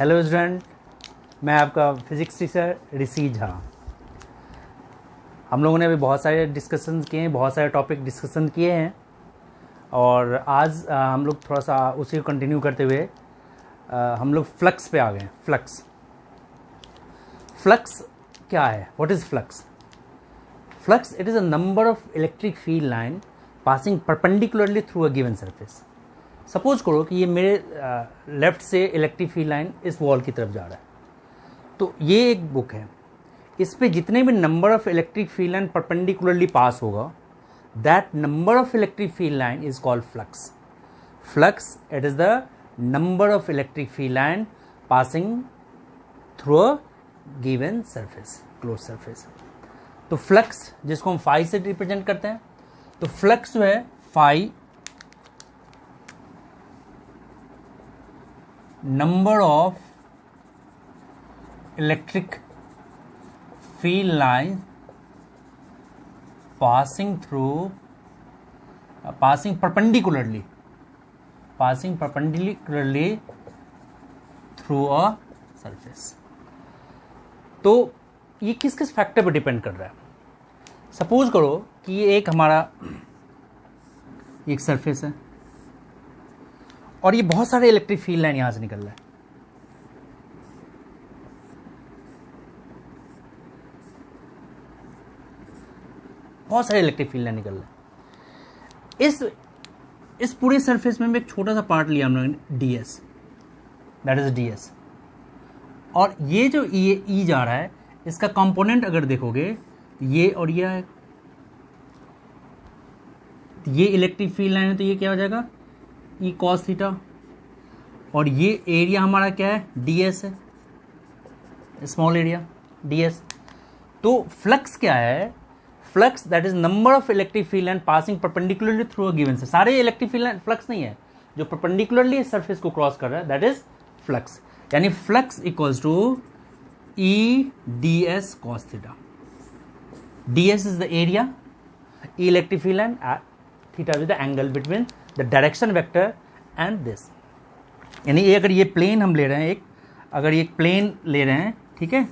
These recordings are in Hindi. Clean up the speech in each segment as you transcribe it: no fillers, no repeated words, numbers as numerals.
हेलो स्टूडेंट, मैं आपका फिज़िक्स टीचर ऋषि झा। हम लोगों ने अभी बहुत सारे डिस्कशन किए हैं, बहुत सारे टॉपिक डिस्कशन किए हैं और आज हम लोग थोड़ा सा उसी को कंटिन्यू करते हुए हम लोग फ्लक्स पे आ गए। फ्लक्स क्या है? What is flux? Flux, it is a number of electric field line passing perpendicularly through a given surface. Suppose करो कि ये मेरे लेफ्ट से इलेक्ट्रिक फील्ड लाइन इस वॉल की तरफ जा रहा है, तो ये एक बुक है, इस पे जितने भी number of electric field line perpendicularly pass होगा, that number of electric field line is called flux. Flux, it is the number of electric field line passing through a given surface, close surface. तो फ्लक्स, जिसको हम फाई से रिप्रेजेंट करते हैं, तो फ्लक्स जो है phi number of electric field lines passing perpendicularly through a surface। तो ये किस किस फैक्टर पर डिपेंड कर रहा है? सपोज करो कि ये एक हमारा एक सरफेस है और ये बहुत सारे इलेक्ट्रिक फील्ड लाइन यहां से निकल रहा है। बहुत सारे इलेक्ट्रिक फील्ड लाइन निकल रहा है। इस पूरे सरफेस में एक छोटा सा पार्ट लिया हम लोगों ने, ds, दैट इज ds। और ये जो E जा रहा है, इसका कंपोनेंट अगर देखोगे, ये और ये है, ये इलेक्ट्रिक फील्ड लाइन है, तो ये क्या हो जाएगा, ई कॉस थीटा। और ये एरिया हमारा क्या है, ds है, स्मॉल एरिया ds। तो फ्लक्स क्या है? Flux, that is number of electric field line passing perpendicularly through a given surface. सारे इलेक्ट्रिक फील्ड लाइन फ्लक्स नहीं है, जो परपेंडिकुलरली इस सरफेस को क्रॉस कर रहा है, दैट इज फ्लक्स। यानी flux equals to E ds cos theta. ds is the area, E electric field line, theta is the angle between the direction vector and this. यानी अगर ये प्लेन हम ले रहे हैं, अगर ये प्लेन ले रहे हैं, ठीक है,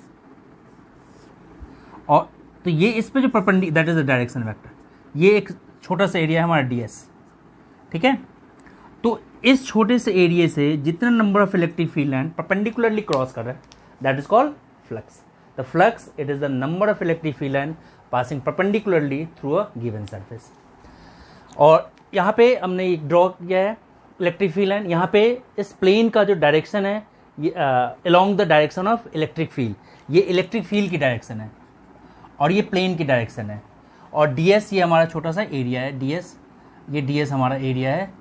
और तो ये इस पे जो perpendicular, that is the direction vector, ये एक छोटा सा एरिया है हमारा ds, ठीक है। तो इस छोटे से एरिया से जितना number of electric field line perpendicularly cross कर रहा है, that is called flux. The flux, it is the number of electric field line passing perpendicularly through a given surface. और यहाँ पे हमने एक ड्रॉ किया है इलेक्ट्रिक फील्ड लाइन। यहाँ पे इस प्लेन का जो डायरेक्शन है, ये along the direction of electric field, ये इलेक्ट्रिक फील्ड की डायरेक्शन है और ये प्लेन की डायरेक्शन है। और ds ये हमारा छोटा सा एरिया है, ds, ये ds हमारा एरिया है।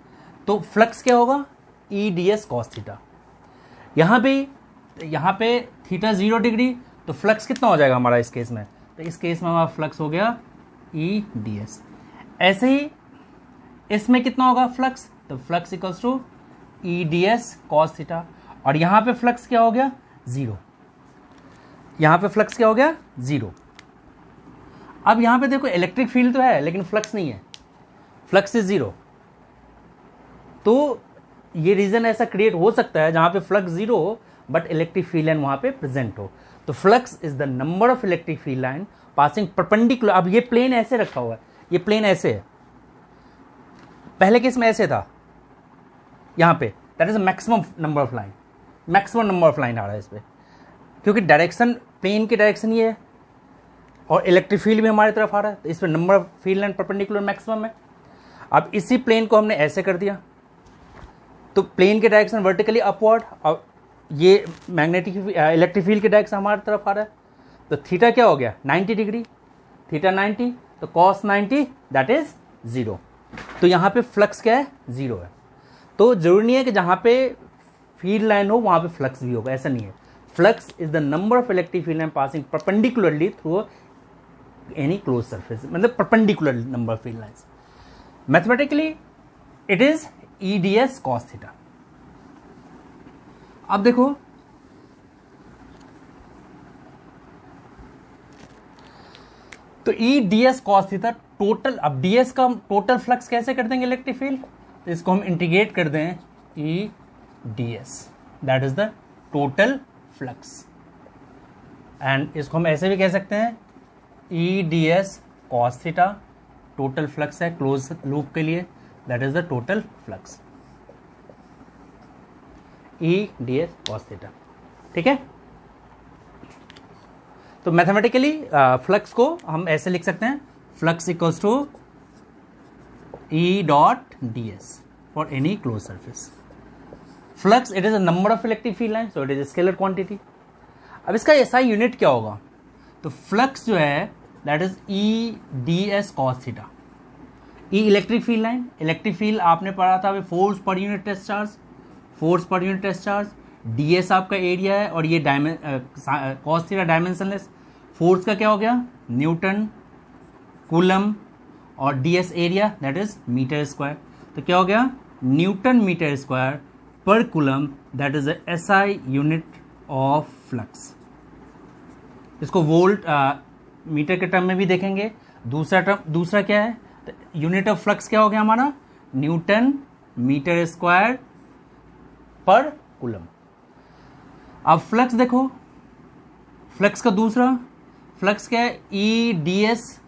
तो फ्लक्स क्या होगा, ई ds cos थीटा। यहाँ पे थीटा 0 डिग्री, तो फ्लक्स कितना हो जाएगा हमारा इस केस में? तो इस केस में हमारा फ्लक्स हो गया ई ds। ऐसे ही इसमें कितना होगा फ्लक्स? तो flux equals to E ds cos theta. और यहाँ पे फ्लक्स क्या हो गया, 0। यहाँ पे फ्लक्स क्या हो गया, 0। अब यहाँ पे देखो इलेक्ट्रिक फील्ड तो है लेकिन फ्लक्स नहीं है, फ्लक्स इज 0। तो ये रीजन ऐसा क्रिएट हो सकता है जहाँ पे फ्लक्स 0 हो बट इलेक्ट्रिक फील्ड लाइन वहाँ पे प्रेजेंट हो। तो flux is the number of electric field line passing perpendicular. अब ये प्लेन ऐसे रखा हुआ है, ये प्लेन ऐसे है, पहले केस में ऐसे था, यहाँ पे that is maximum number of line, maximum number of line आ रहा है इस पे, क्योंकि डायरेक्शन, प्लेन की डायरेक्शन ये है और इलेक्ट्रिक फील्ड भी हमारी तरफ आ रहा है, तो इस पर number of field line perpendicular maximum है। अब इसी प्लेन को हमने ऐसे कर दिया, तो प्लेन की डायरेक्शन वर्टिकली अपवर्ड और ये मैग्नेटिक इलेक्ट्रिक फील्ड की डायरेक्शन हमारी तरफ आ रहा है। तो थीटा क्या हो गया, 90 डिग्री, थीटा 90, तो cos 90 दैट इज 0। तो यहाँ पे फ्लक्स क्या है, 0 है। तो जरूरी नहीं है कि जहाँ पे फील्ड लाइन हो वहाँ पे फ्लक्स भी होगा, ऐसा नहीं है। Flux is the number of electric field line passing perpendicularly through any close surface, मतलब perpendicular number of field lines. Mathematically it is E ds cos theta. अब देखो तो E ds cos theta total, अब ds का टोटल फ्लक्स कैसे कर देंगे इलेक्ट्रिक फील्ड, तो इसको हम इंटीग्रेट कर दें ई ds, that is the total flux. And इसको हम ऐसे भी कह सकते हैं ई D S cos theta, total flux है क्लोज लूप के लिए, that is the total flux, E D S cos theta. ठीक है, तो मैथमेटिकली फ्लक्स को हम ऐसे लिख सकते हैं, flux equals to E dot D S for any close surface. Flux it is a number of electric field line, so it is scalar quantity. अब इसका एसआई यूनिट क्या होगा, तो फ्लक्स जो है that is E D S cos theta. E electric field line, electric field आपने पढ़ा था force per unit test charge, force per unit test charge, D S आपका एरिया है और ये कॉस थीटा डायमेंशनलेस। फोर्स का क्या हो गया, न्यूटन कूलम, और D S area that is metre square, तो क्या हो गया newton metre square per coulomb, that is S I unit of flux. इसको वोल्ट मीटर के टर्म में भी देखेंगे। दूसरा क्या है, यूनिट ऑफ फ्लक्स क्या हो गया हमारा, newton metre square per coulomb. अब फ्लक्स देखो, फ्लक्स का दूसरा फ्लक्स क्या है, E D S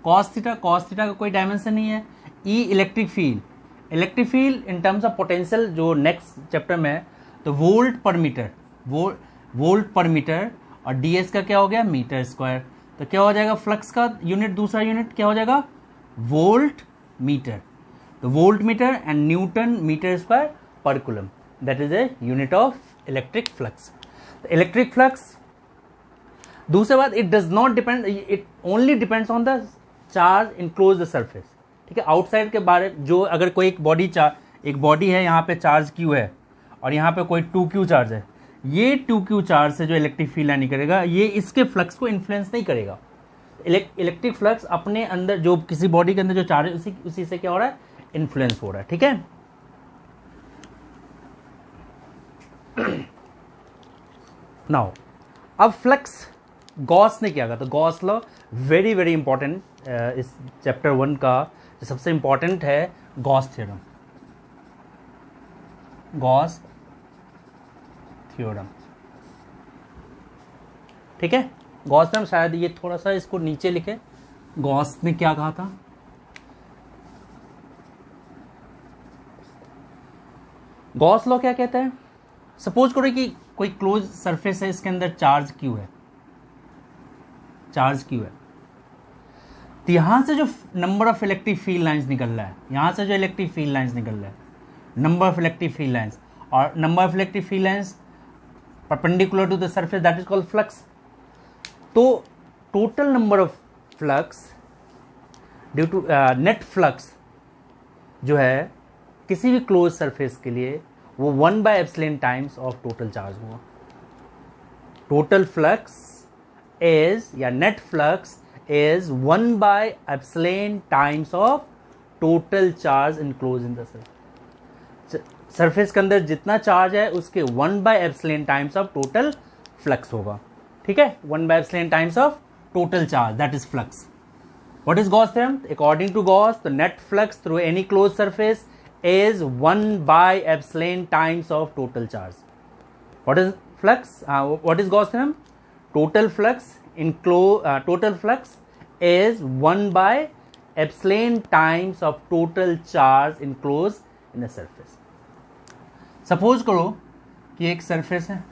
cos theta, cos theta का कोई डायमेंशन नहीं है। E electric field, electric field in terms of potential जो नेक्स्ट चैप्टर में है, तो volt per metre, volt per metre, और डी एस का क्या हो गया मीटर स्क्वायर, तो क्या हो जाएगा फ्लक्स का यूनिट, दूसरा यूनिट क्या हो जाएगा वोल्ट मीटर, तो volt metre and newton metre square per coulomb, that is a unit of electric flux. Electric flux दूसरे बात, it does not depend, it only depends on the charge enclose the surface. ठीक है, आउटसाइड के बारे जो अगर कोई एक बॉडी है, यहाँ पे चार्ज क्यू है और यहाँ पे कोई 2q चार्ज है, ये 2q चार्ज से जो इलेक्ट्रिक फील्ड लाइन करेगा ये इसके फ्लक्स को इन्फ्लुएंस नहीं करेगा। इलेक्ट्रिक फ्लक्स अपने अंदर जो किसी बॉडी के अंदर जो चार्ज है उसी से क्या हो रहा है, इन्फ्लुएंस हो रहा है। ठीक है, नाउ अब फ्लक्स गॉस ने क्या कहा, तो Gauss law very very important, इस चैप्टर 1 का जो सबसे इंपॉर्टेंट है गॉस थ्योरम, गॉस थ्योरम। ठीक है, गॉस ने शायद ये थोड़ा सा इसको नीचे लिखे, गॉस ने क्या कहा था, गॉस लॉ क्या कहता है, सपोज करो कि कोई क्लोज सरफेस है, इसके अंदर चार्ज क्यू है, चार्ज क्यू है, तो यहां से जो number of electric field lines निकल रहा है, यहां से जो इलेक्ट्रिक फील्ड लाइंस निकल रहा है, number of electric field lines, और number of electric field lines perpendicular to the surface, that is called flux. तो total number of flux due to net flux जो है किसी भी क्लोज सरफेस के लिए वो 1/ε टाइम्स ऑफ टोटल चार्ज होगा। टोटल फ्लक्स इज या net flux is 1/ε times of total charge enclose in the surface. Surface के अंदर जितना चार्ज है उसके 1/ε टाइम्स ऑफ टोटल फ्लक्स होगा। ठीक है, 1/ε times of total charge, that is flux. What is Gauss theorem? According to Gauss, the net flux through any closed surface is 1/ε times of total charge. What is flux? What is Gauss theorem? Total flux is 1/ε times of total charge enclosed in the surface. Suppose करो कि एक surface है,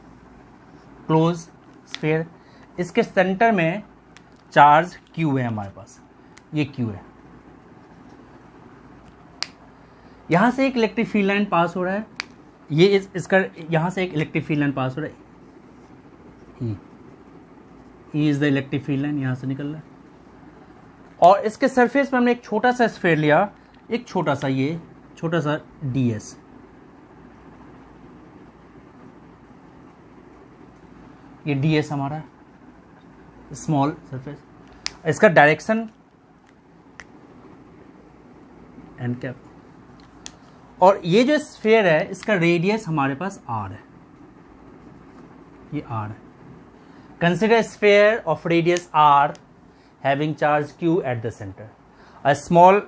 closed sphere, इसके सेंटर में चार्ज Q है हमारे पास, ये Q है, यहां से एक इलेक्ट्रिक फील्ड लाइन पास हो रहा है, ये इसका यहां से एक इलेक्ट्रिक फील्ड लाइन पास हो रहा है, E is the electric field line यहां से निकल रहा है, और इसके सरफेस में हमने एक छोटा सा स्फीयर लिया, एक छोटा सा ds, ये ds हमारा स्मॉल सरफेस, इसका डायरेक्शन एंड कैप, और ये जो स्फीयर है इसका रेडियस हमारे पास r है, ये r है। Consider sphere of radius r having charge q at the centre, a small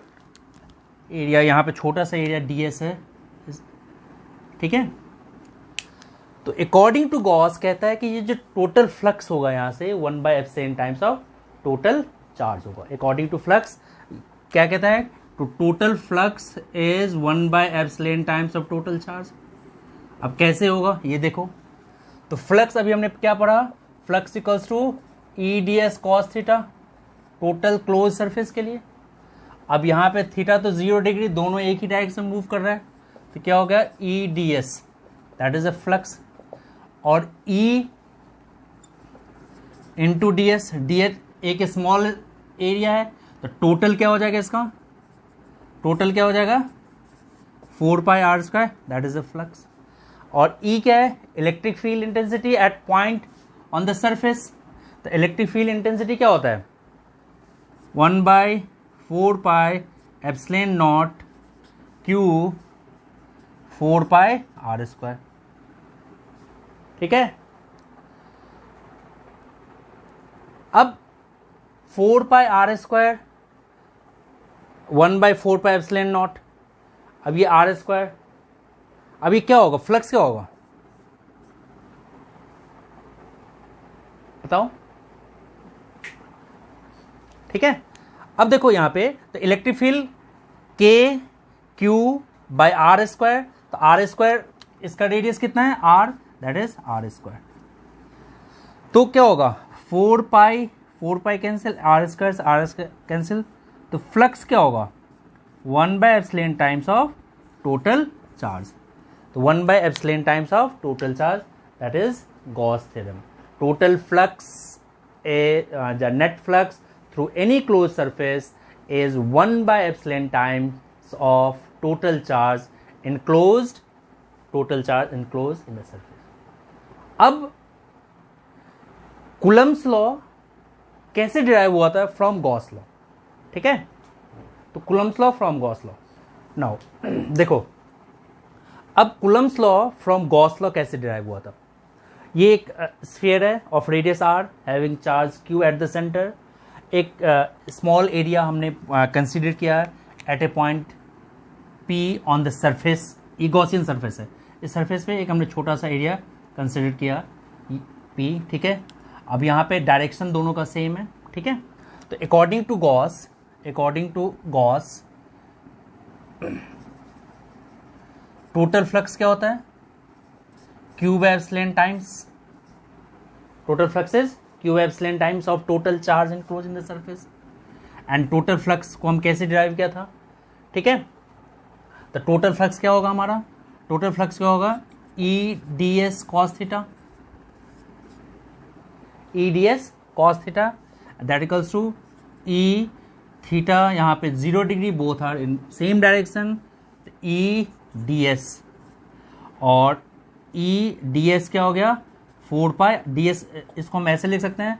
area, यहाँ पे छोटा सा एरिया ds है, ठीक है। तो अकॉर्डिंग टू गॉस कहता है कि ये जो टोटल फ्लक्स होगा यहाँ से one by epsilon times of total charge होगा। अकॉर्डिंग टू फ्लक्स क्या कहता है, तो total flux is one by epsilon times of total charge. अब कैसे होगा ये देखो, तो फ्लक्स अभी हमने क्या पढ़ा, flux equals to E D S cos theta total close surface के लिए। अब यहाँ पे थीटा तो 0 डिग्री, दोनों एक ही डायरेक्शन मूव कर रहा है, तो क्या हो गया E D S that is a flux, और E into D S, D S एक स्मॉल एरिया है, तो टोटल क्या हो जाएगा इसका, टोटल क्या हो जाएगा 4πr² that is a flux. और ई क्या है, electric field intensity at point on the surface. तो इलेक्ट्रिक फील्ड इंटेंसिटी क्या होता है 1/4πε0 Q 4πr²। ठीक है, अब 4πr², 1/4πε0, अब ये r², अब ये क्या होगा, फ्लक्स क्या होगा बताओ। ठीक है, अब देखो यहां पे तो इलेक्ट्रिक फील्ड K Q/r², तो r², इसका रेडियस कितना है r, दैट इज r²। तो क्या होगा 4π कैंसिल, r² कैंसिल, तो फ्लक्स क्या होगा one by epsilon times of total charge. तो one by epsilon times of total charge that is Gauss theorem. Total flux the net flux through any closed surface is one by epsilon times of total charge enclosed, total charge enclosed in the surface। अब कूलम्स लॉ कैसे डिराइव हुआ था, फ्रॉम गॉस लॉ। ठीक है, तो Coulomb's law from Gauss law. Now देखो, अब Coulomb's law from Gauss law कैसे डिराइव हुआ था। ये एक स्फीयर है of radius r having charge q at the centre. एक स्मॉल एरिया हमने कंसीडर किया है at a point p on the surface, ये गॉसियन सरफेस है, इस सरफेस पे एक हमने छोटा सा एरिया कंसीडर किया p। ठीक है, अब यहाँ पे डायरेक्शन दोनों का सेम है। ठीक है, तो according to Gauss total flux क्या होता है Q by epsilon times, total flux is Q by epsilon times of total charge enclosed in the surface. And total flux को हम कैसे डिराइव किया था। ठीक है, तो टोटल फ्लक्स क्या होगा हमारा, टोटल फ्लक्स क्या होगा E D S cos theta, E D S cos theta that equals to E theta, यहाँ पे 0 degree, both are in same direction, E D S, और ई डी एस क्या हो गया 4π डी एस, इसको हम ऐसे लिख सकते हैं,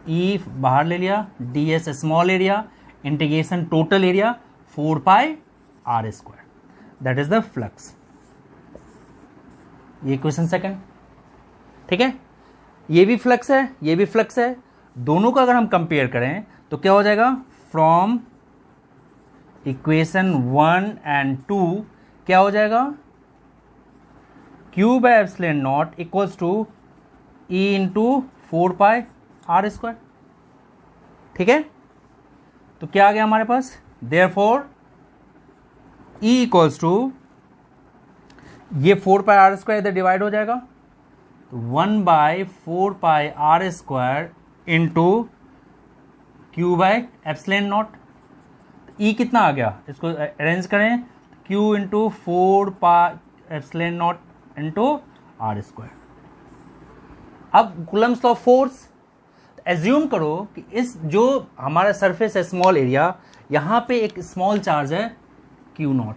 ई बाहर ले लिया, D S small area, integration total area 4πr², that is the flux. ये क्वेश्चन सेकंड। ठीक है, ये भी फ्लक्स है, ये भी फ्लक्स है, दोनों का अगर हम कंपेयर करें तो क्या हो जाएगा, फ्रॉम इक्वेशन 1 एंड 2 क्या हो जाएगा Q/ε0 equals to E into 4πr²। ठीक है, तो क्या आ गया हमारे पास, देयरफॉर E इक्वल्स टू, ये 4πr² इधर डिवाइड हो जाएगा, 1/4πr² इंटू Q/ε0। E कितना आ गया, इसको अरेंज करें, Q इंटू 4πε0 इंटू r²। अब कूलम्स लॉ फोर्स, एज्यूम करो कि इस जो हमारा सरफेस है स्मॉल एरिया, यहां पे एक स्मॉल चार्ज है Q0,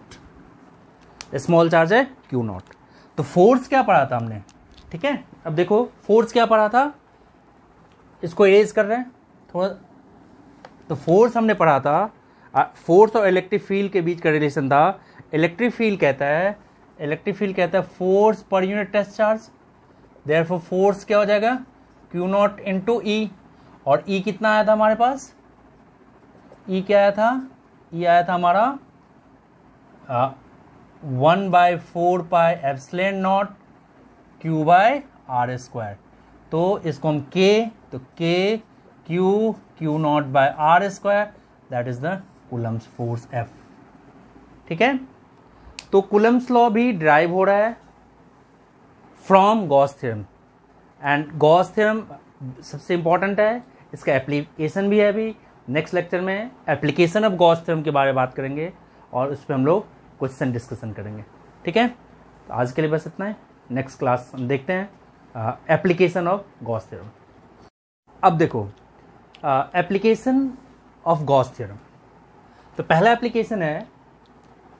स्मॉल चार्ज है Q0। तो फोर्स क्या पढ़ा था हमने। ठीक है, अब देखो फोर्स क्या पढ़ा था, इसको इरेज कर रहे हैं थोड़ा, तो फोर्स हमने पढ़ा था, फोर्स और इलेक्ट्रिक फील्ड के बीच का रिलेशन था। इलेक्ट्रिक फील्ड कहता है force per unit test charge, therefore force क्या हो जाएगा Q0 इंटू ई, और ई कितना आया था हमारे पास, ई क्या आया था, ई आया था हमारा 1/4πε0 Q/r²। तो इसको हम K, तो K Q0/r², that is the Coulomb's force F। ठीक है, तो कूलम्स लॉ भी ड्राइव हो रहा है from Gauss theorem, and Gauss theorem सबसे इंपॉर्टेंट है, इसका एप्लीकेशन भी है। अभी नेक्स्ट लेक्चर में एप्लीकेशन ऑफ गॉस थ्योरम के बारे में बात करेंगे और उस पर हम लोग क्वेश्चन डिस्कशन करेंगे। ठीक है, तो आज के लिए बस इतना है। नेक्स्ट क्लास हम देखते हैं एप्लीकेशन ऑफ गॉस थ्योरम। अब देखो एप्लीकेशन ऑफ गॉस थ्योरम, तो पहला एप्लीकेशन है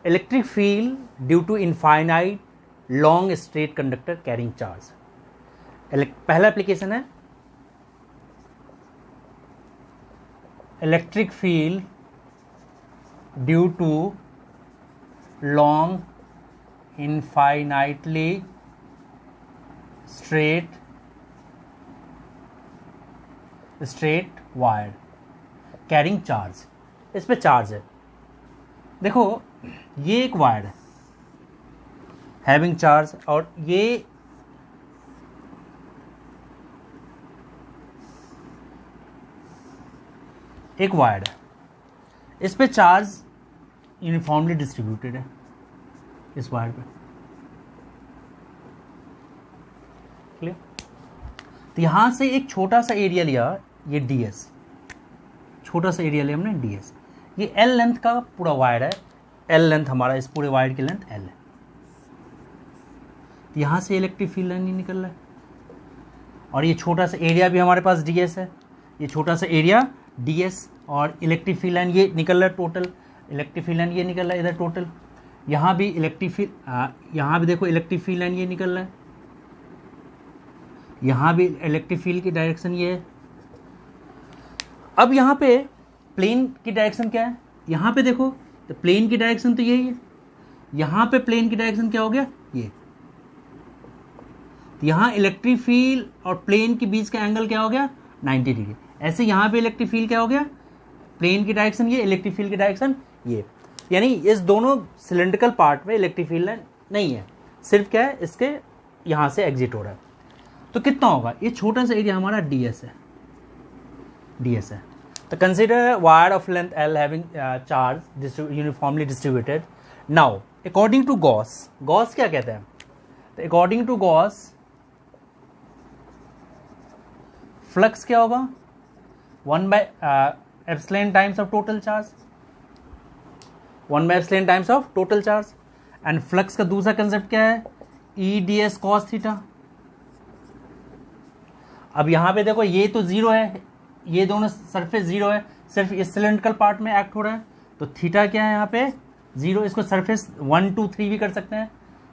electric field due to infinite long straight conductor carrying charge. पहला एप्लीकेशन है electric field due to long infinitely straight wire carrying charge. इस पे चार्ज है, देखो ये एक वायर है हैविंग चार्ज, और ये एक वायर है, इस पे चार्ज यूनिफॉर्मली डिस्ट्रीब्यूटेड है इस वायर पे। क्लियर? तो यहां से एक छोटा सा एरिया लिया, ये ds, छोटा सा एरिया लिया हमने ds। ये l लेंथ का पूरा वायर है, l लेंथ हमारा, इस पूरे वायर की लेंथ l है। यहां से इलेक्ट्रिक फील्ड लाइन नहीं निकल रहा है, और ये छोटा सा एरिया भी हमारे पास ds है, ये छोटा सा एरिया ds, और इलेक्ट्रिक फील्ड लाइन ये निकल रहा है टोटल, इलेक्ट्रिक फील्ड लाइन ये निकल रहा है इधर टोटल। यहाँ भी इलेक्ट्रिक फील्ड, यहाँ भी देखो इलेक्ट्रिक फील्ड लाइन ये निकल रहा है, यहाँ भी इलेक्ट्रिक फील्ड की डायरेक्शन ये है। अब यहाँ पे प्लेन की डायरेक्शन क्या है, यहाँ पे देखो तो प्लेन की डायरेक्शन तो यही है, यहाँ पे प्लेन की डायरेक्शन क्या हो गया ये। तो यहाँ इलेक्ट्रिक फील्ड और प्लेन के बीच का एंगल क्या हो गया 90 डिग्री। ऐसे यहाँ पे इलेक्ट्रिक फील्ड क्या हो गया, प्लेन की डायरेक्शन ये, इलेक्ट्रिक फील्ड की डायरेक्शन ये, यानी इस दोनों सिलेंड्रिकल पार्ट में इलेक्ट्रिक फील्ड नहीं है, सिर्फ क्या है इसके यहाँ से एग्जिट हो रहा है। तो कितना होगा, ये छोटा सा एरिया हमारा ds है, ds है। तो consider wire of length l having charge uniformly distributed. Now according to Gauss, Gauss क्या कहते हैं, तो अकॉर्डिंग टू गॉस फ्लक्स क्या होगा 1/ε times of total charge, 1/ε times of total charge. And flux का दूसरा कंसेप्ट क्या है E D S cos theta. अब यहां पे देखो ये तो जीरो है, ये दोनों सरफेस जीरो है, सिर्फ इस सिलेंड्रिकल पार्ट में एक्ट हो रहा है, तो थीटा क्या है यहाँ पे जीरो। इसको सरफेस 1 2 3 भी कर सकते हैं,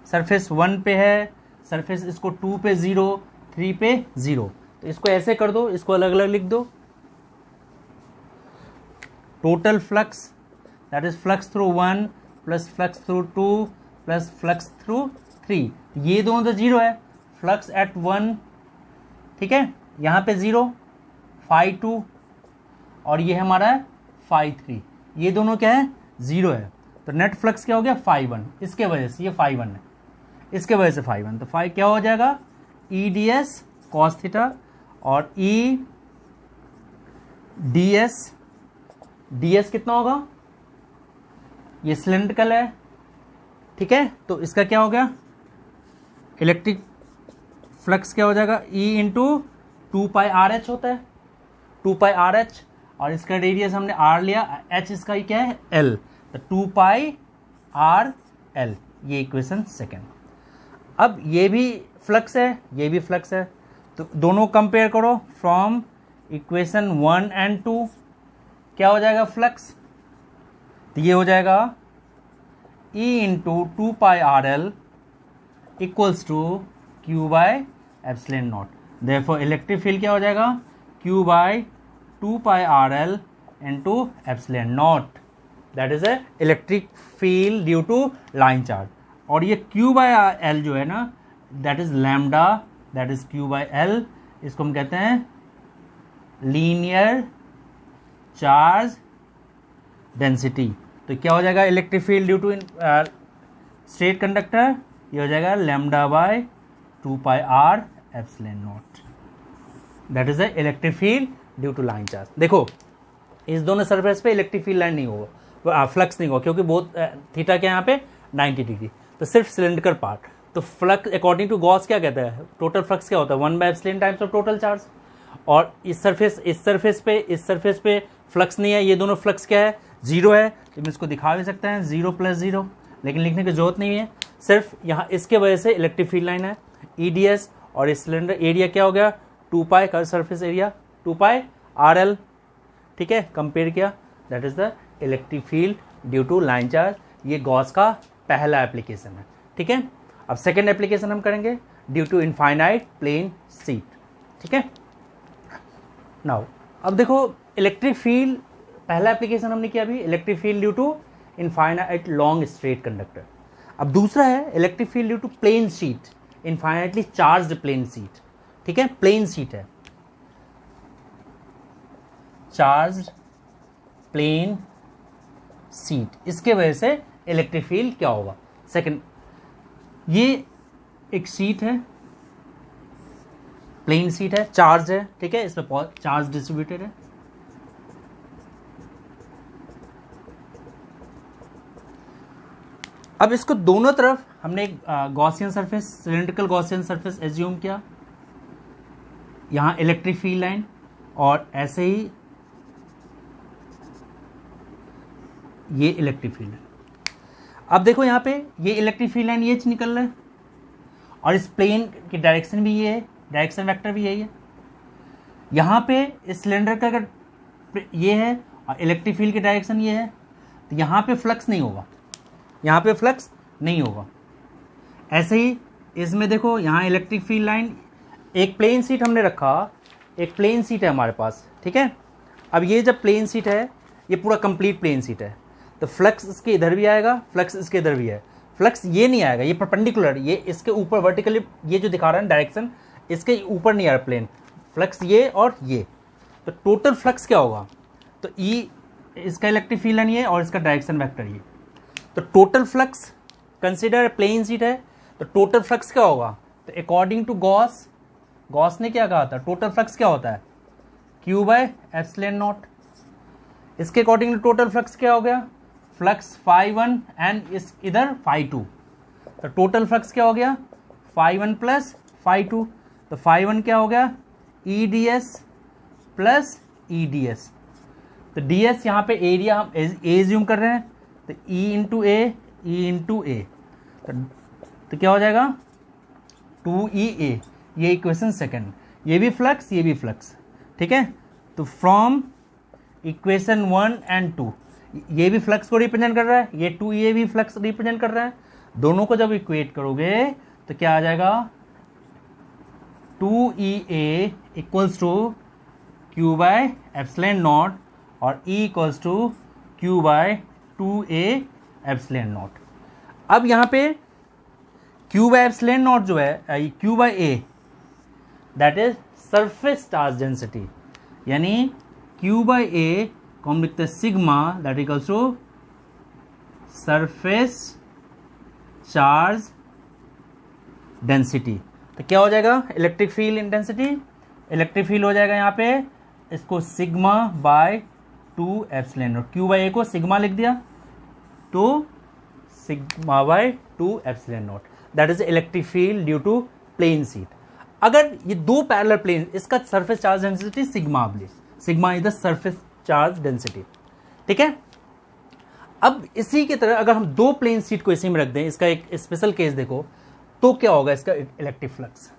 सरफेस 1 पे है, सरफेस इसको 2 पे 0, 3 पे 0, तो इसको ऐसे कर दो, इसको अलग अलग लिख दो। Total flux that is flux through 1 plus flux through 2 plus flux through 3, ये दोनों तो जीरो है, फ्लक्स एट 1, ठीक है, यहाँ पे 0 phi 2 और ये हमारा है phi 3, ये दोनों क्या है 0 है, तो नेट फ्लक्स क्या हो गया phi 1, इसके वजह से ये phi 1 है, इसके वजह से phi 1, तो phi क्या हो जाएगा ई डी एस कॉस थीटा, और ई डी एस कितना होगा, ये सिलेंड्रिकल है, ठीक है, तो इसका क्या हो गया इलेक्ट्रिक फ्लक्स क्या हो जाएगा ई इंटू 2πRh होता है, 2πRh, और इसका रेडियस हमने r लिया, h इसका ही क्या है l, तो 2πRl, ये इक्वेशन सेकेंड। अब ये भी फ्लक्स है, ये भी फ्लक्स है, तो दोनों कंपेयर करो फ्रॉम इक्वेशन 1 एंड 2, क्या हो जाएगा फ्लक्स, तो ये हो जाएगा E into 2πRl equals to Q/ε0। Therefore electric field क्या हो जाएगा Q/2πRl into ε0, that is a electric field due to line charge. और ये Q/L जो है ना, that is lambda, that is Q/L, इसको हम कहते हैं लीनियर चार्ज डेंसिटी। तो क्या हो जाएगा electric field due to straight conductor ये हो जाएगा lambda by 2 pi R epsilon naught, that is the electric field due to line charge. देखो इस दोनों सरफेस पे इलेक्ट्रिक फील्ड लाइन नहीं होगा, फ्लक्स नहीं होगा, क्योंकि बहुत थीटा के यहाँ पे 90 डिग्री, तो सिर्फ सिलेंड्रिकल पार्ट। तो फ्लक्स अकॉर्डिंग टू गॉस क्या कहता है, टोटल फ्लक्स क्या होता है 1 by epsilon times of total charge. और इस सरफेस पे फ्लक्स नहीं है, ये दोनों फ्लक्स क्या है 0 है, तो इसको दिखा भी सकते हैं 0 + 0, लेकिन लिखने की जरूरत नहीं है, सिर्फ यहाँ इसके वजह से इलेक्ट्रिक फील्ड लाइन है EDS। और इस सिलेंडर एरिया क्या हो गया 2 पाई का सरफेस एरिया 2 पाई RL, ठीक है, कंपेयर किया, that is the electric field due to line charge. ये गॉस का पहला एप्लीकेशन है, ठीक है। अब सेकेंड एप्लीकेशन हम करेंगे due to infinite plane sheet, ठीक है। नाउ अब देखो इलेक्ट्रिक फील्ड पहला एप्लीकेशन हमने किया अभी, electric field due to infinite long straight conductor. अब दूसरा है electric field due to plane sheet, infinitely charged plane sheet, ठीक है, प्लेन शीट है, चार्ज्ड प्लेन शीट, इसके वजह से इलेक्ट्रिक फील्ड क्या होगा। सेकंड, ये एक शीट है, प्लेन शीट है, चार्ज है, ठीक है, इसमें चार्ज डिस्ट्रीब्यूटेड है। अब इसको दोनों तरफ हमने एक Gaussian surface, cylindrical Gaussian surface assume किया, यहां इलेक्ट्रिक फील्ड लाइन, और ऐसे ही ये इलेक्ट्रिक फील्ड है। अब देखो यहाँ पे ये इलेक्ट्रिक फील्ड लाइन ये निकल रहा है, और इस प्लेन की डायरेक्शन भी ये है, डायरेक्शन वेक्टर भी यही है। यहाँ पे इस सिलेंडर का अगर ये है और इलेक्ट्रिक फील्ड की डायरेक्शन ये है, तो यहाँ पे फ्लक्स नहीं होगा, यहाँ पे फ्लक्स नहीं होगा। ऐसे ही इसमें देखो यहाँ इलेक्ट्रिक फील्ड लाइन, एक प्लेन शीट हमने रखा, एक प्लेन शीट है हमारे पास, ठीक है। अब ये जब प्लेन शीट है, ये पूरा कंप्लीट प्लेन शीट है, तो फ्लक्स इसके इधर भी आएगा, फ्लक्स इसके इधर भी है, फ्लक्स ये नहीं आएगा, ये परपेंडिकुलर, ये इसके ऊपर वर्टिकली, ये जो दिखा रहा है डायरेक्शन इसके ऊपर नहीं आ रहा प्लेन, फ्लक्स ये और ये, तो टोटल फ्लक्स क्या होगा, तो ई इसका इलेक्ट्रिक फील्ड लाइन ये और इसका डायरेक्शन वेक्टर ये, तो total flux consider plane sheet है, तो टोटल फ्लक्स क्या होगा, तो अकॉर्डिंग टू गॉस, गॉस ने क्या कहा था टोटल फ्लक्स क्या होता है Q बाय एप्सिलॉन नॉट। इसके अकॉर्डिंग टोटल फ्लक्स क्या हो गया, फ्लक्स φ1 एंड इस इधर φ2, तो टोटल फ्लक्स क्या हो गया φ1 प्लस φ2, तो φ1 क्या हो गया EDS प्लस EDS, तो DS यहाँ पे एरिया हम ए ज्यूम कर रहे हैं, तो E इंटू ए, तो क्या हो जाएगा 2EA, ये इक्वेशन सेकंड, ये भी फ्लक्स, ठीक है। तो फ्रॉम इक्वेशन 1 एंड 2, ये भी फ्लक्स को रिप्रेजेंट कर रहा है, ये 2EA भी फ्लक्स रिप्रेजेंट कर रहा है, दोनों को जब इक्वेट करोगे तो क्या आ जाएगा 2EA equals to Q by epsilon naught और E equals to Q by 2A epsilon naught. अब यहाँ पे Q बाय एप्सिलॉन नॉट जो है, Q by A that is surface charge density, यानी Q बाय A को हम लिखते हैं sigma, that equals to surface charge density. तो क्या हो जाएगा electric field intensity, electric field हो जाएगा यहाँ पे इसको sigma by 2 epsilon naught, Q by A को सिग्मा लिख दिया, तो sigma by 2 epsilon naught, that is electric field due to plane sheet. अगर ये दो पैरेलल प्लेन, इसका surface charge density sigma, sigma is the surface charge density, ठीक है। अब इसी की तरह अगर हम दो प्लेन शीट को इसी में रख दें, इसका एक स्पेशल केस देखो, तो क्या होगा इसका इलेक्ट्रिक फ्लक्स,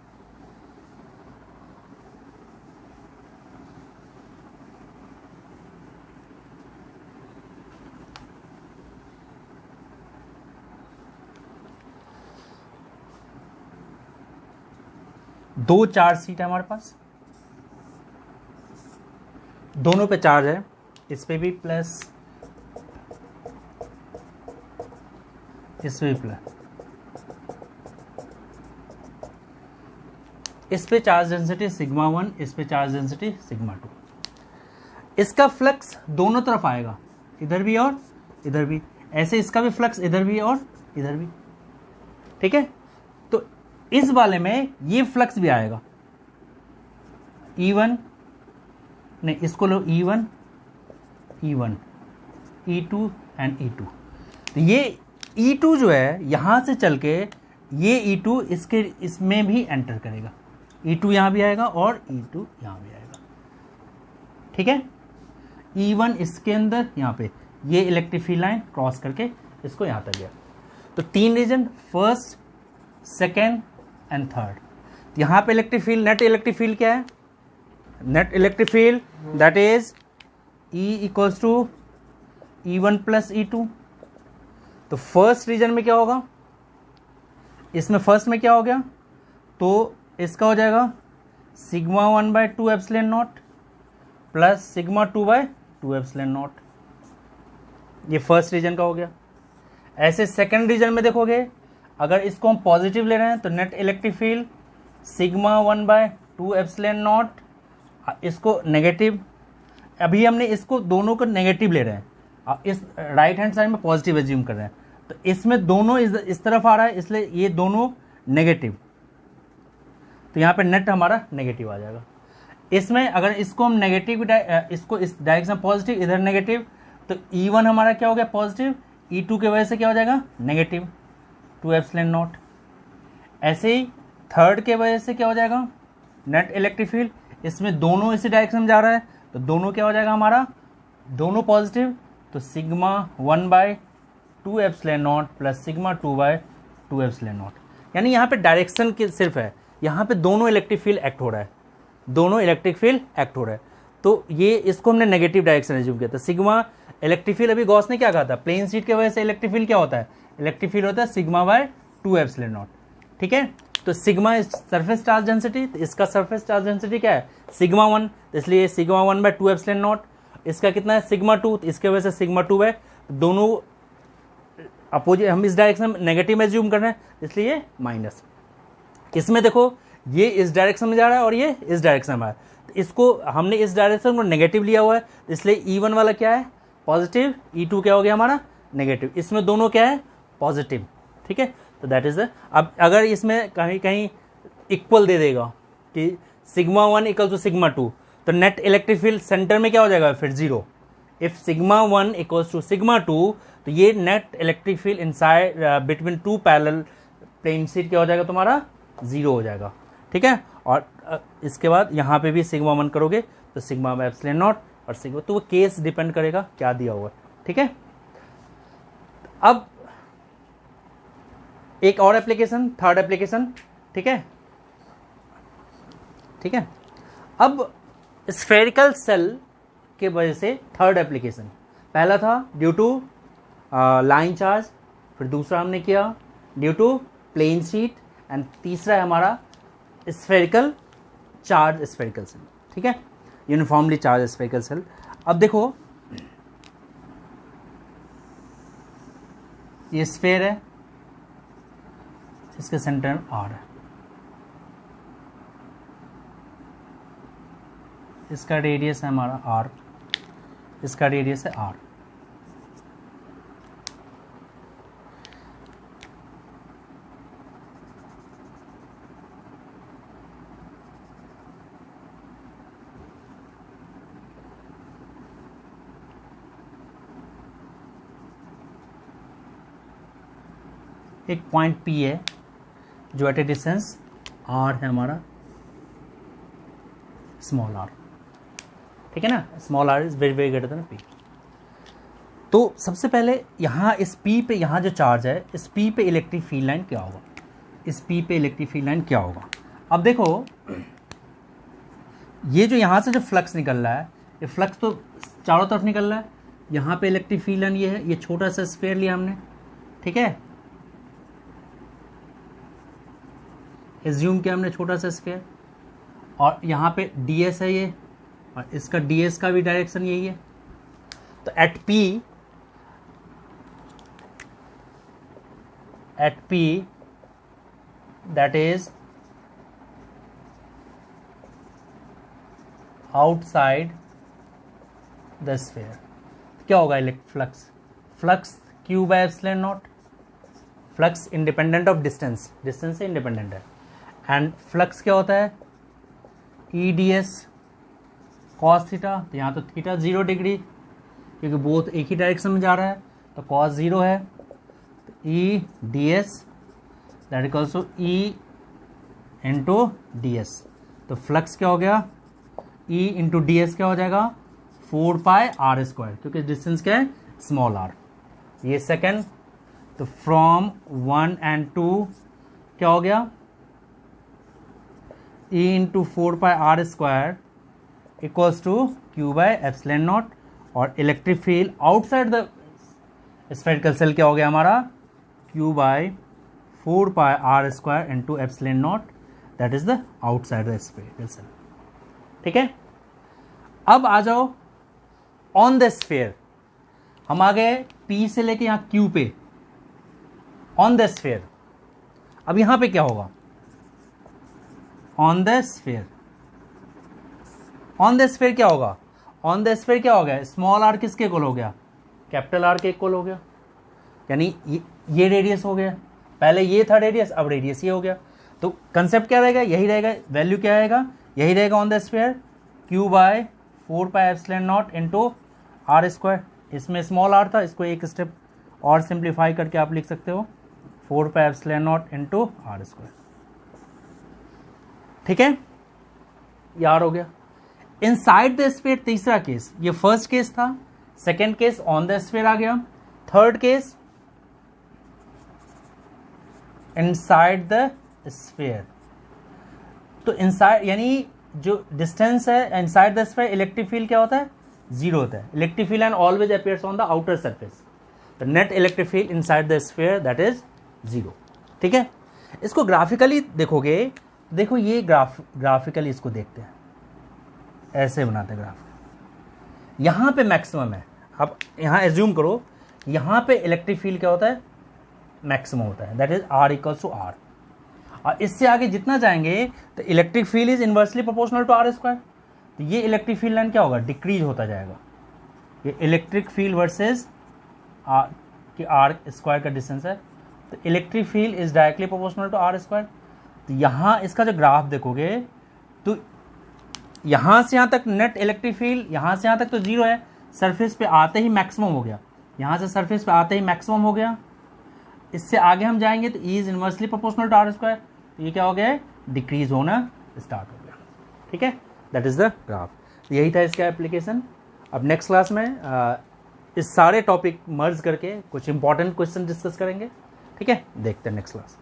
दो चार्ज शीट है हमारे पास, दोनों पे चार्ज है, इस पे भी प्लस, इस पे भी प्लस, इस पे चार्ज डेंसिटी सिग्मा 1, इस पे चार्ज डेंसिटी सिग्मा 2। इसका फ्लक्स दोनों तरफ आएगा, इधर भी और इधर भी, ऐसे इसका भी फ्लक्स इधर भी और इधर भी, ठीक है, तो इस वाले में ये फ्लक्स भी आएगा, E1 नहीं, इसको लो E1 E1 E2 and E2। तो ये E2 जो है यहां से चल के ये E2 इसमें भी एंटर करेगा, E2 यहां भी आएगा और E2 यहां भी आएगा, ठीक है। E1 इसके अंदर यहां पे ये इलेक्ट्रिक फील्ड लाइन क्रॉस करके इसको यहां तक गया। तो 3 region, first, second and third. यहां पे electric field, net electric field क्या है? Net electric field that is E equals to E1 plus E2। तो फर्स्ट रीजन में क्या होगा, इसमें फर्स्ट में क्या हो गया, तो इसका हो जाएगा sigma 1/2 epsilon not plus sigma 2/2 epsilon not, ये फर्स्ट रीजन का हो गया। ऐसे सेकंड रीजन में देखोगे, अगर इसको हम पॉजिटिव ले रहे हैं तो net electric field sigma 1/2 epsilon not, इसको नेगेटिव, अभी हमने इसको दोनों को नेगेटिव ले रहे हैं, इस राइट हैंड साइड में पॉजिटिव एज्यूम कर रहे हैं, तो इसमें दोनों इस तरफ आ रहा है, इसलिए ये दोनों नेगेटिव, तो यहाँ पे नेट हमारा नेगेटिव आ जाएगा। इसमें अगर इसको हम नेगेटिव, इसको इस डायरेक्शन पॉजिटिव, इधर नेगेटिव, तो E1 हमारा क्या हो गया पॉजिटिव, E2 की वजह से क्या हो जाएगा नेगेटिव 2 एप्सिलॉन नॉट। ऐसे ही थर्ड के वजह से क्या हो जाएगा नेट इलेक्ट्रिक फील्ड, इसमें दोनों इसी डायरेक्शन में जा रहा है, तो दोनों क्या हो जाएगा हमारा, दोनों पॉजिटिव, तो sigma 1/2 epsilon not plus sigma 2/2 epsilon not. यानी यहाँ पे डायरेक्शन की सिर्फ है, यहाँ पे दोनों इलेक्ट्रिक फील्ड एक्ट हो रहा है, दोनों इलेक्ट्रिक फील्ड एक्ट हो रहा है। तो ये इसको हमने नेगेटिव डायरेक्शन एज्यूम किया था। सिग्मा इलेक्ट्रिक फील्ड, अभी गॉस ने क्या कहा था, प्लेन शीट की वजह से इलेक्ट्रिक फील्ड क्या होता है, इलेक्ट्रिक फील्ड होता है सिग्मा/2 एप्सिलॉन नॉट, ठीक है। तो sigma is surface charge density, तो इसका सरफेस चार्ज डेंसिटी क्या है सिग्मा 1, तो इसलिए सिग्मा 1/2 एप्सिलॉन नॉट। इसका कितना है सिग्मा 2, तो इसके वजह से सिग्मा 2 है, दोनों अपोजिट, हम इस डायरेक्शन में नेगेटिव में एज्यूम कर रहे हैं, इसलिए माइनस। इसमें देखो ये इस डायरेक्शन में जा रहा है और ये इस डायरेक्शन में है, तो इसको हमने इस डायरेक्शन को नेगेटिव लिया हुआ है, इसलिए E1 वाला क्या है पॉजिटिव, E2 क्या हो गया हमारा नेगेटिव, इसमें दोनों क्या है पॉजिटिव, ठीक है। तो दैट इज अब अगर इसमें कहीं कहीं इक्वल दे देगा कि सिग्मा 1 इक्वल टू सिग्मा 2, तो नेट इलेक्ट्रिक फील्ड सेंटर में क्या हो जाएगा फिर 0। इफ सिग्मा 1 इक्वल्स टू सिग्मा 2, तो ये net electric field inside between 2 parallel plane sheet क्या हो जाएगा तुम्हारा 0 हो जाएगा, ठीक है। और इसके बाद यहाँ पे भी सिग्मा 1 करोगे तो सिग्मा एप्सिलॉन नॉट और सिग्मा, तो वो केस डिपेंड करेगा क्या दिया हुआ है, ठीक है। अब एक और एप्लीकेशन, थर्ड एप्लीकेशन, ठीक है, ठीक है। अब स्फेरिकल सेल के वजह से थर्ड एप्लीकेशन, पहला था ड्यू टू लाइन चार्ज, फिर दूसरा हमने किया due to plane sheet, and तीसरा है हमारा स्फेरिकल चार्ज स्फेरिकल सेल, ठीक है, यूनिफॉर्मली चार्ज स्फेरिकल सेल। अब देखो ये स्फेयर है, इसके सेंटर में R है, इसका रेडियस है हमारा R, इसका रेडियस है R। एक पॉइंट P है जो एट ए डिस्टेंस R है हमारा स्मॉल r, ठीक है ना, small r is very very greater than P। तो सबसे पहले यहाँ इस P पे, यहाँ जो चार्ज है इस P पे इलेक्ट्रिक फील्ड लाइन क्या होगा, इस P पे इलेक्ट्रिक फील्ड लाइन क्या होगा। अब देखो ये जो यहाँ से जो फ्लक्स निकल रहा है, ये फ्लक्स तो चारों तरफ निकल रहा है, यहाँ पे इलेक्ट्रिक फील्ड लाइन ये है, ये छोटा सा स्फीयर लिया हमने, ठीक है, एज्यूम किया हमने छोटा सा स्फीयर, और यहाँ पे ds है ये, और इसका ds का भी डायरेक्शन यही है। तो at P that is outside the sphere क्या होगा flux, flux Q/ε0, flux independent of distance, distance से इंडिपेंडेंट है। एंड फ्लक्स क्या होता है, E D S cos theta, तो यहाँ तो थीटा 0 डिग्री क्योंकि बोथ एक ही डायरेक्शन में जा रहा है, तो कॉस 0 है। तो E D S that equals to E into D S, तो फ्लक्स क्या हो गया, ई इंटू डी एस क्या हो जाएगा, 4 पाई आर स्क्वायर, क्योंकि डिस्टेंस क्या है, स्मॉल आर। ये सेकेंड, तो फ्रॉम 1 एंड 2 क्या हो गया, E into 4 pi R square equals to Q by epsilon naught, और electric field outside the spherical shell क्या हो गया हमारा, Q by 4 pi R square into epsilon naught, that is the outside the spherical shell. ठीक है, अब आ जाओ ऑन द स्फेयर, हम आ गए P से लेके यहां Q पे, ऑन द स्फेयर। अब यहां पे क्या होगा, on the sphere, on the sphere क्या होगा, ऑन द स्फेयर क्या हो गया, स्मॉल आर किसके इक्वल हो गया, कैपिटल आर के इक्वल हो गया, यानी ये रेडियस हो गया, पहले ये था रेडियस, अब रेडियस ये हो गया। तो कंसेप्ट क्या रहेगा, यही रहेगा, वैल्यू क्या आएगा, यही रहेगा on the sphere, Q by 4 pi epsilon naught into R square. इसमें स्मॉल आर था, इसको एक स्टेप और सिंप्लीफाई करके आप लिख सकते हो 4 pi epsilon naught into R square. ठीक है, ये आर हो गया। इनसाइड द स्फीयर तीसरा केस, ये फर्स्ट केस था, second case on the sphere आ गया, third case inside the sphere. तो इनसाइड यानी जो डिस्टेंस है inside the sphere, electric field क्या होता है, जीरो होता है। Electric field and always appears on the outer surface, the net electric field inside the sphere that is zero. ठीक है, इसको ग्राफिकली देखोगे, देखो ये ग्राफिकली इसको देखते हैं, ऐसे बनाते हैं ग्राफ, यहां पे मैक्सिमम है। अब यहां एज्यूम करो यहां पे इलेक्ट्रिक फील्ड क्या होता है, मैक्सिमम होता है, that is R equals to R. और इससे आगे जितना जाएंगे तो electric field is inversely proportional to R square, तो ये इलेक्ट्रिक फील्ड लाइन क्या होगा, डिक्रीज होता जाएगा। ये इलेक्ट्रिक फील्ड वर्सेस आर की आर स्क्वायर का डिस्टेंस है, तो electric field is directly proportional to R square. तो यहाँ इसका जो ग्राफ देखोगे तो यहाँ से यहाँ तक नेट इलेक्ट्रिक फील्ड, यहाँ से यहाँ तक तो जीरो है, सरफेस पे आते ही मैक्सिमम हो गया, यहाँ से सरफेस पे आते ही मैक्सिमम हो गया। इससे आगे हम जाएंगे तो E is inversely proportional to R square, तो ये क्या हो गया, डिक्रीज होना स्टार्ट हो गया। ठीक है, दैट इज द ग्राफ। तो यही था इसका एप्लीकेशन। अब नेक्स्ट क्लास में इस सारे टॉपिक मर्ज करके कुछ इंपॉर्टेंट क्वेश्चन डिस्कस करेंगे। ठीक है, देखते हैं नेक्स्ट क्लास।